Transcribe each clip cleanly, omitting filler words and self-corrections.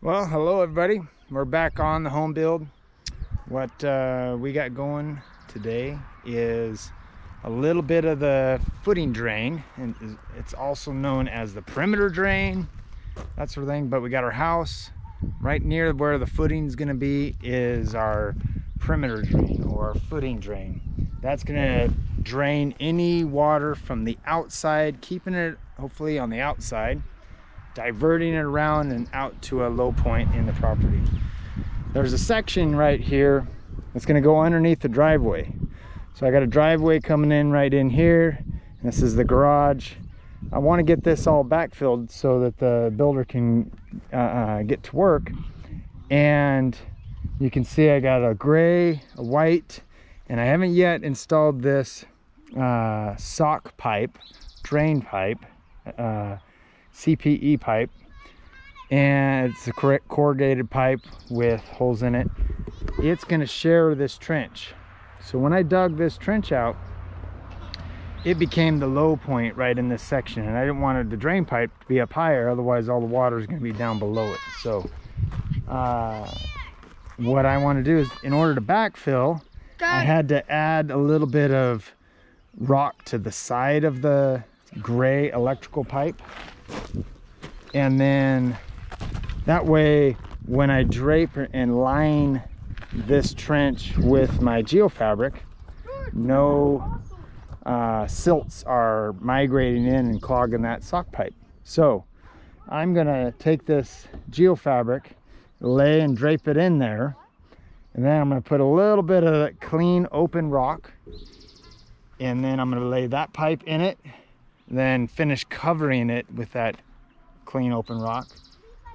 Well, hello everybody. We're back on the home build. What we got going today is a little bit of the footing drain, and it's also known as the perimeter drain, that sort of thing. But we got our house right near where the footing's going to be is our perimeter drain or our footing drain. That's going to drain any water from the outside, keeping it hopefully on the outside, diverting it around and out to a low point in the property. There's a section right here that's going to go underneath the driveway. So I got a driveway coming in right in here, and this is the garage. I want to get this all backfilled so that the builder can get to work. And you can see I got a gray, a white, and I haven't yet installed this sock pipe, drain pipe, CPE pipe, and it's a corrugated pipe with holes in it. It's going to share this trench. So when I dug this trench out, it became the low point right in this section, and I didn't want the drain pipe to be up higher, otherwise all the water is going to be down below it. So what I want to do is, in order to backfill, I had to add a little bit of rock to the side of the gray electrical pipe, and then that way when I drape and line this trench with my geofabric, no silts are migrating in and clogging that sock pipe. So I'm gonna take this geofabric, lay and drape it in there, and then I'm gonna put a little bit of that clean open rock, and then I'm gonna lay that pipe in it, then finish covering it with that clean open rock,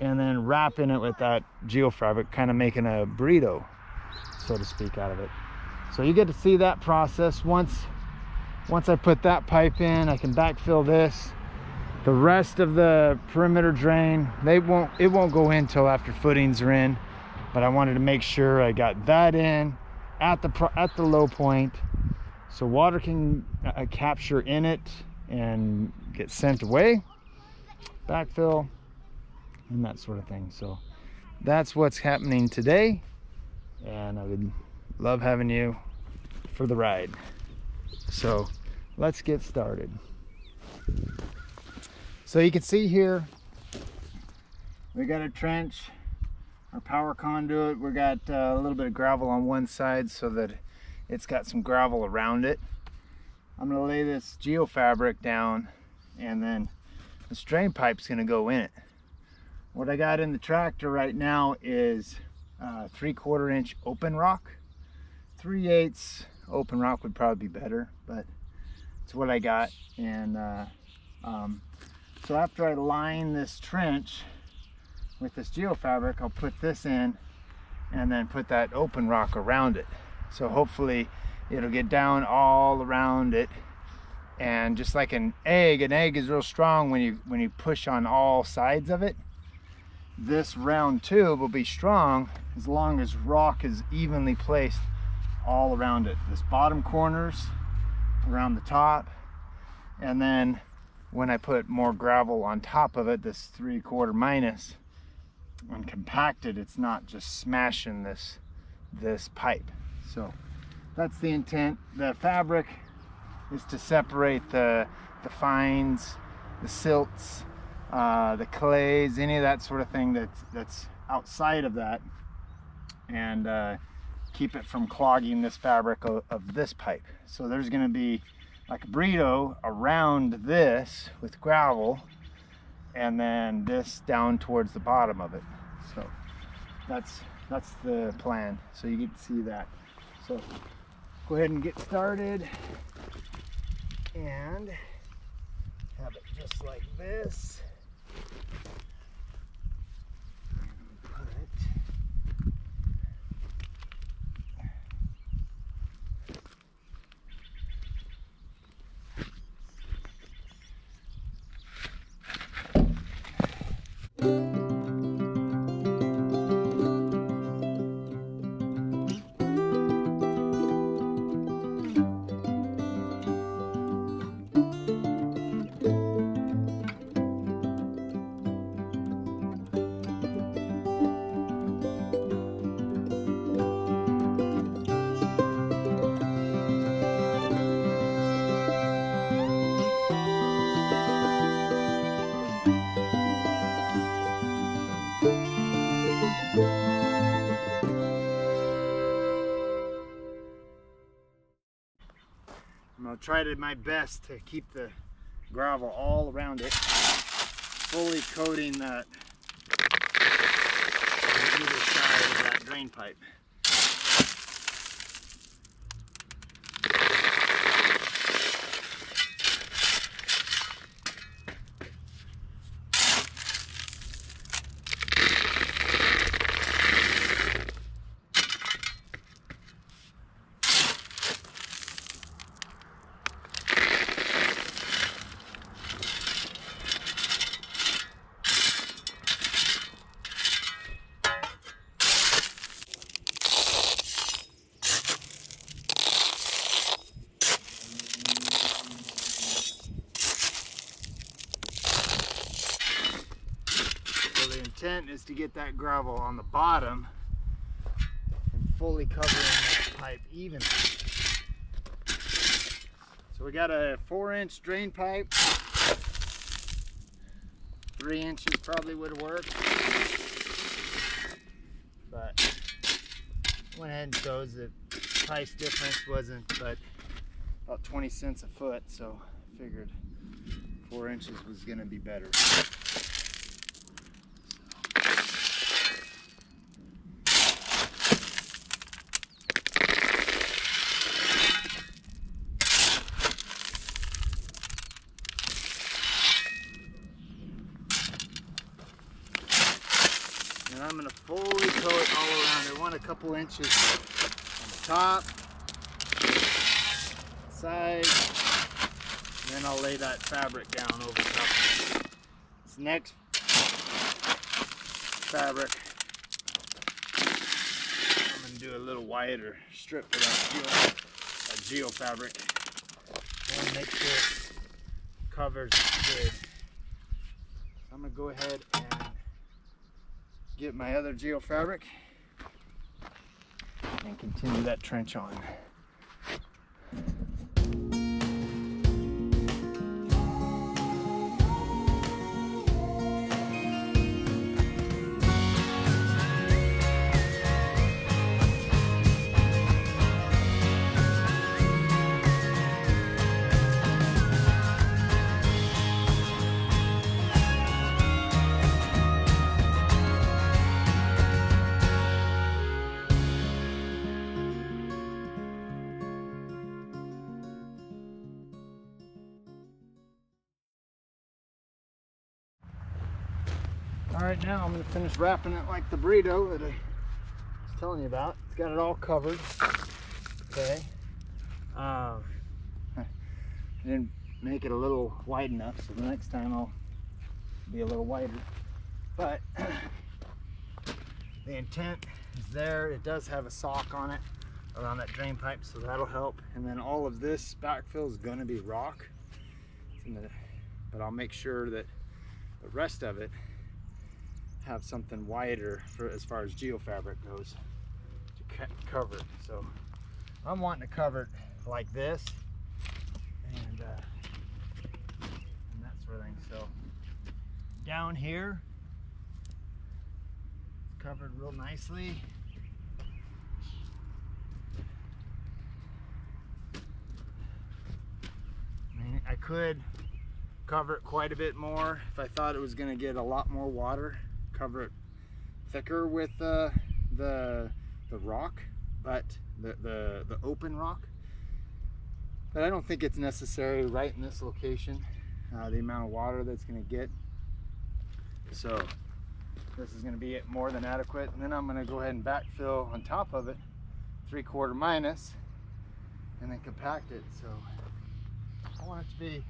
and then wrapping it with that geofabric, kind of making a burrito, so to speak, out of it. So you get to see that process. Once I put that pipe in, I can backfill this. The rest of the perimeter drain, it won't go in till after footings are in, but I wanted to make sure I got that in at the low point, so water can capture in it and get sent away, backfill, and that sort of thing. So that's what's happening today, and I would love having you for the ride. So let's get started. So you can see here we got a trench, our power conduit. We got a little bit of gravel on one side so that it's got some gravel around it. I'm going to lay this geofabric down, and then this drain pipe's going to go in it. What I got in the tractor right now is 3/4 inch open rock. 3/8 open rock would probably be better, but it's what I got. And so after I line this trench with this geofabric, I'll put this in and then put that open rock around it. So hopefully it'll get down all around it. And just like an egg is real strong when you push on all sides of it. This round tube will be strong as long as rock is evenly placed all around it. This bottom corners, around the top, and then when I put more gravel on top of it, this 3/4 minus, and compact it, it's not just smashing this pipe. So that's the intent. The fabric is to separate the fines, the silts, the clays, any of that sort of thing that's outside of that, and keep it from clogging this fabric of this pipe. So there's going to be like a burrito around this with gravel, and then this down towards the bottom of it. So that's the plan. So you get to see that. So go ahead and get started and have it just like this. I'll try my best to keep the gravel all around it, fully coating that on either side of that drain pipe. The intent is to get that gravel on the bottom and fully covering that pipe evenly. So we got a 4-inch drain pipe. 3 inches probably would work, but I went ahead and chose the price difference wasn't but about 20 cents a foot, so I figured 4 inches was going to be better. And I'm going to fully coat all around. I want a couple inches on the top, side, and then I'll lay that fabric down over top. This next fabric, I'm going to do a little wider strip of that geo fabric. I want to make sure it covers good. So I'm going to go ahead and get my other geo fabric and continue that trench on. Alright, now I'm going to finish wrapping it like the burrito that I was telling you about. It's got it all covered. Okay. I didn't make it a little wide enough, so the next time I'll be a little wider. But the intent is there. It does have a sock on it around that drain pipe, so that'll help. And then all of this backfill is going to be rock. But I'll make sure that the rest of it have something wider for as far as geofabric goes to cover it. So I'm wanting to cover it like this and that sort of thing. So down here it's covered real nicely. I mean, I could cover it quite a bit more if I thought it was going to get a lot more water. Cover it thicker with the rock, but the open rock. But I don't think it's necessary right in this location, the amount of water that's going to get. So this is going to be more than adequate. And then I'm going to go ahead and backfill on top of it, 3/4 minus, and then compact it. So I want it to be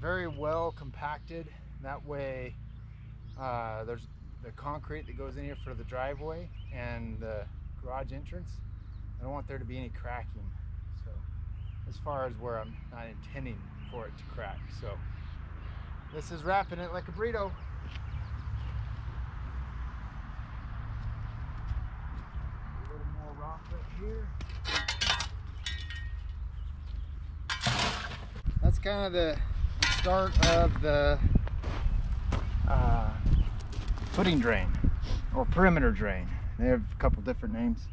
very well compacted. That way there's the concrete that goes in here for the driveway and the garage entrance. I don't want there to be any cracking. So as far as where I'm not intending for it to crack. So this is wrapping it like a burrito. A little more rock right here. That's kind of the start of the footing drain or perimeter drain. They have a couple different names.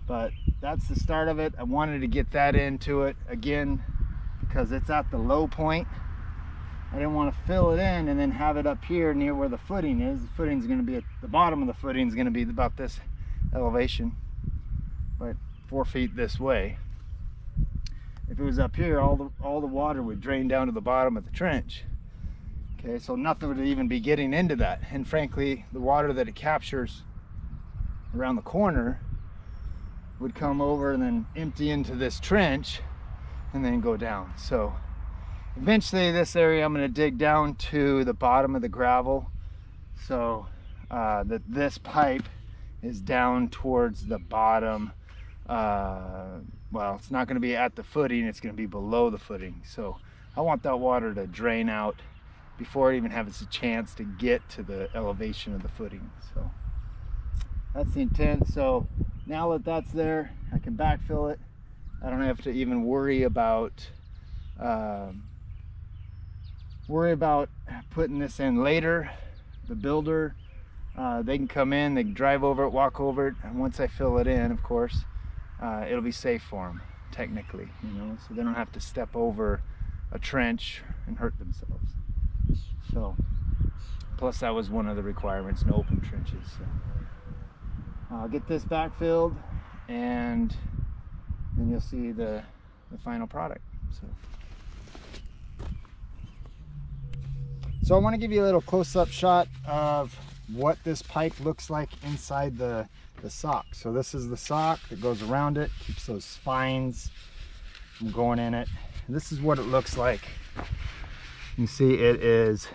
But that's the start of it. I wanted to get that into it again because it's at the low point. I didn't want to fill it in and then have it up here near where the footing is. The footing's going to be at the bottom of the footing is going to be about this elevation, but 4 feet this way. If it was up here, all the water would drain down to the bottom of the trench. Okay, so nothing would even be getting into that. And frankly, the water that it captures around the corner would come over and then empty into this trench and then go down. So eventually this area I'm going to dig down to the bottom of the gravel, so that this pipe is down towards the bottom. Well, it's not going to be at the footing, it's going to be below the footing. So I want that water to drain out before it even has a chance to get to the elevation of the footing. So that's the intent. So now that that's there, I can backfill it. I don't have to even worry about putting this in later. The builder, they can come in, they can drive over it, walk over it, and once I fill it in, of course, it'll be safe for them, technically, you know, so they don't have to step over a trench and hurt themselves. So, plus that was one of the requirements, no open trenches. So I'll get this backfilled, and then you'll see the final product. So I want to give you a little close-up shot of what this pipe looks like inside the sock. So this is the sock that goes around it, keeps those spines from going in it. And this is what it looks like. You see it is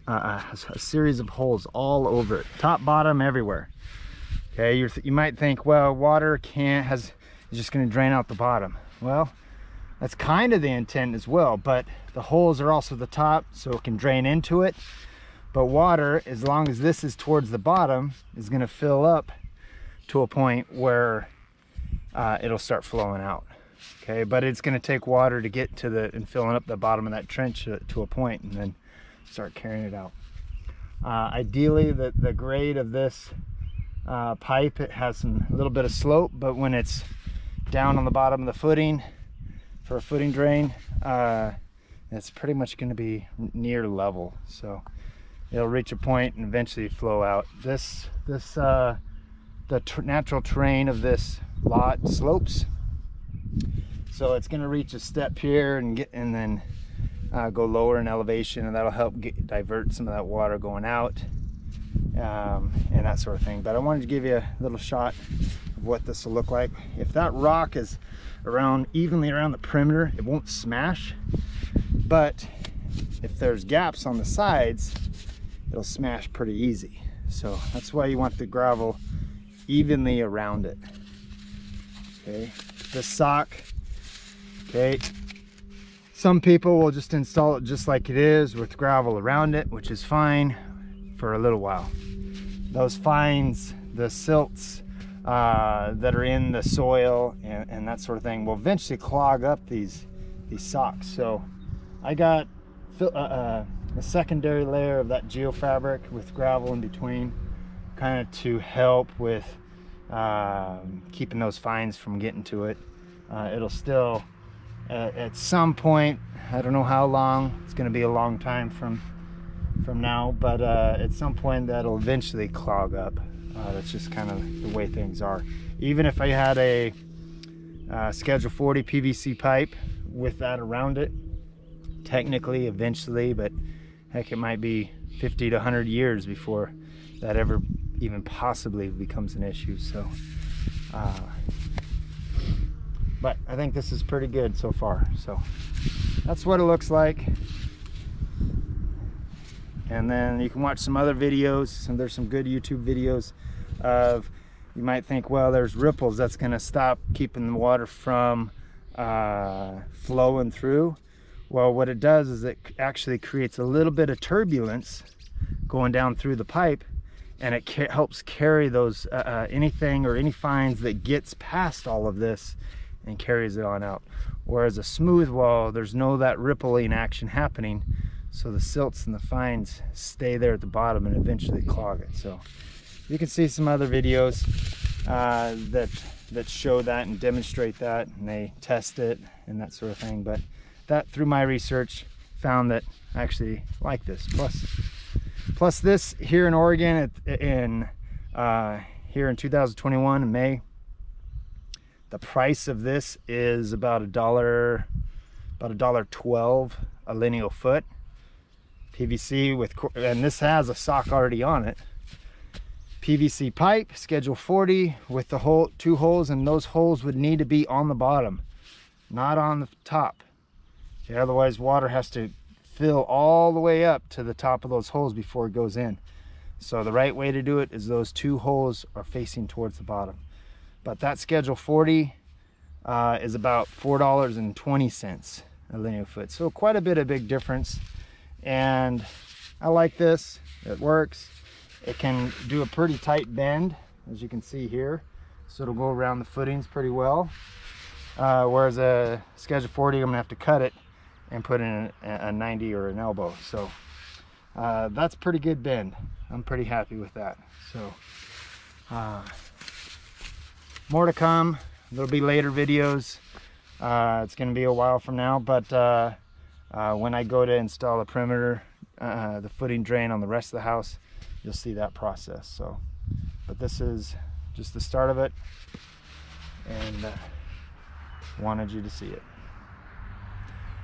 a series of holes all over it, top, bottom, everywhere. Okay, you might think, well, water is just going to drain out the bottom. Well, that's kind of the intent as well, but the holes are also the top, so it can drain into it. But water, as long as this is towards the bottom, is going to fill up to a point where it'll start flowing out. Okay, but it's going to take water to get to and filling up the bottom of that trench to a point, and then start carrying it out. Ideally, the grade of this pipe, it has a little bit of slope, but when it's down on the bottom of the footing for a footing drain, it's pretty much going to be near level, so it'll reach a point and eventually flow out. The natural terrain of this lot slopes, so it's going to reach a step here and then go lower in elevation, and that'll help divert some of that water going out, and that sort of thing. But I wanted to give you a little shot of what this will look like. If that rock is evenly around the perimeter, it won't smash, but if there's gaps on the sides, it'll smash pretty easy. So that's why you want the gravel evenly around it. Okay, the sock, okay, some people will just install it just like it is with gravel around it, which is fine for a little while. Those fines, the silts that are in the soil and that sort of thing will eventually clog up these socks. So I got a secondary layer of that geofabric with gravel in between, kind of to help with keeping those fines from getting to it. It'll still at some point, I don't know how long, it's going to be a long time from now, but at some point that'll eventually clog up. That's just kind of the way things are. Even if I had a Schedule 40 PVC pipe with that around it, technically eventually, but heck, it might be 50 to 100 years before that ever even possibly becomes an issue. So but I think this is pretty good so far. So that's what it looks like. And then you can watch some other videos, and there's some good YouTube videos of, you might think, well, there's ripples, that's going to stop keeping the water from flowing through. Well, what it does is it actually creates a little bit of turbulence going down through the pipe, and it helps carry those anything or any fines that gets past all of this and carries it on out. Whereas a smooth wall, there's no that rippling action happening, so the silts and the fines stay there at the bottom and eventually clog it. So you can see some other videos that that show that and demonstrate that, and they test it and that sort of thing. But that, through my research, found that I actually like this. Plus this here in Oregon, here in 2021 in May, the price of this is about $1.12 a lineal foot. PVC with, and this has a sock already on it. PVC pipe, schedule 40 with the two holes, and those holes would need to be on the bottom, not on the top. Okay, otherwise water has to fill all the way up to the top of those holes before it goes in. So the right way to do it is those two holes are facing towards the bottom. But that schedule 40 is about $4.20 a linear foot. So quite a big difference. And I like this, it works. It can do a pretty tight bend, as you can see here. So it'll go around the footings pretty well. Whereas a schedule 40, I'm gonna have to cut it and put in a 90 or an elbow. So that's pretty good bend. I'm pretty happy with that. So more to come. There'll be later videos. It's gonna be a while from now, but when I go to install the perimeter, the footing drain on the rest of the house, you'll see that process. So, but this is just the start of it, and wanted you to see it.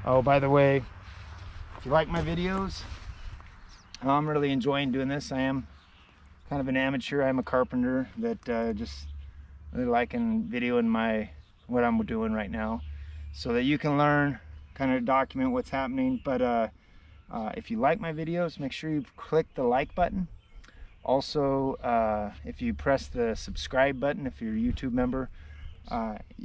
Oh, by the way, if you like my videos, I'm really enjoying doing this. I am kind of an amateur. I'm a carpenter that just really liking videoing what I'm doing right now, so that you can learn, kind of document what's happening. But if you like my videos, make sure you click the like button. Also, if you press the subscribe button, if you're a YouTube member,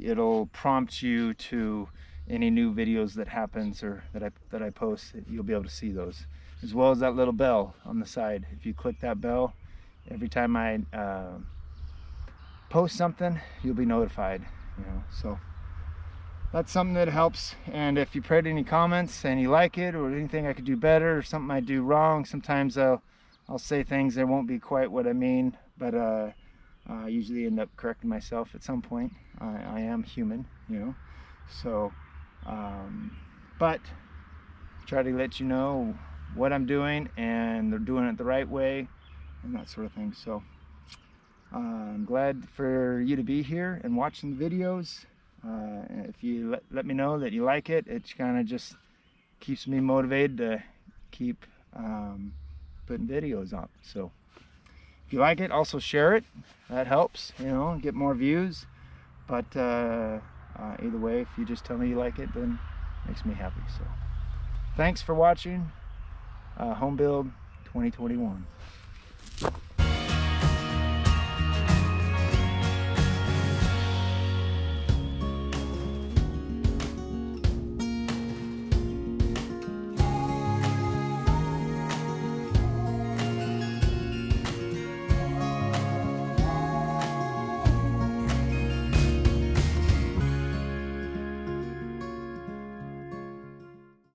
it'll prompt you to any new videos that happens or that I post. You'll be able to see those, as well as that little bell on the side. If you click that bell, every time I post something, you'll be notified. So that's something that helps. And if you put any comments and you like it, or anything I could do better, or something I do wrong, sometimes I'll say things that won't be quite what I mean, but I usually end up correcting myself at some point. I am human, so but try to let you know what I'm doing, and they're doing it the right way and that sort of thing. So I'm glad for you to be here and watching the videos. If you let me know that you like it, it kind of just keeps me motivated to keep putting videos up. So if you like it, also share it. That helps, get more views. But either way, if you just tell me you like it, then it makes me happy. So thanks for watching Home Build 2021.